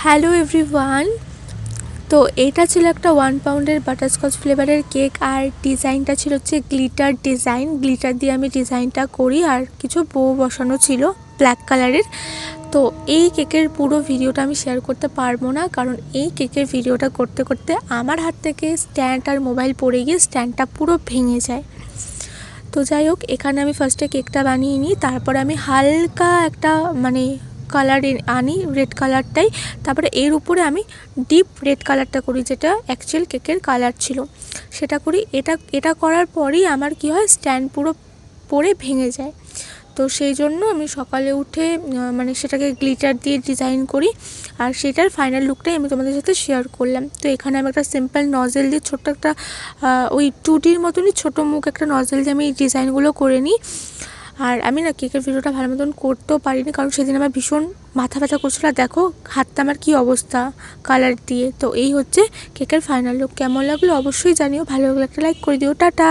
Hello everyone. তো এটা ছিল একটা 1 পাউন্ডের বাটারস্কচ ফ্লেভারের কেক, আর ডিজাইনটা ছিল হচ্ছে গ্লিটার ডিজাইন। গ্লিটার দিয়ে আমি ডিজাইনটা করি, আর কিছু বো বসানো ছিল ব্ল্যাক কালারের। তো এই কেকের পুরো ভিডিওটা আমি শেয়ার করতে পারবো না, কারণ এই কেকের ভিডিওটা করতে করতে আমার হাত থেকে স্ট্যান্ড আর মোবাইল পড়ে গিয়ে স্ট্যান্ডটা পুরো ভেঙে যায়। তো যাই হোক, এখানে আমি ফার্স্টে কেকটা বানিয়ে নিই, তারপরে আমি হালকা একটা কালার আনি, রেড কালারটাই। তারপরে এর উপরে আমি ডিপ রেড কালারটা করি, যেটা অ্যাকচুয়াল কেকের কালার ছিল সেটা করি। এটা করার পরেই আমার কি হয়, স্ট্যান্ড পুরো পড়ে ভেঙে যায়। তো সেই জন্য আমি সকালে উঠে সেটাকে গ্লিটার দিয়ে ডিজাইন করি, আর সেটার ফাইনাল লুকটাই আমি তোমাদের সাথে শেয়ার করলাম। তো এখানে আমি একটা সিম্পল নজেল দিয়ে ছোট্ট একটা ওই টুটির মতনই ছোটো মুখ একটা নজেল দিয়ে আমি এই ডিজাইনগুলো করে নিই। আর আমি না কেকের ভিডিওটা ভালো মতন করতেও পারিনি, কারণ সেদিন আমার ভীষণ মাথা ব্যথা করছিল। আর দেখো হাতটা আমার কী অবস্থা কালার দিয়ে। তো এই হচ্ছে কেকের ফাইনাল লুক। কেমন লাগলো অবশ্যই জানিও, ভালো লাগলে একটা লাইক করে দিও। টাটা।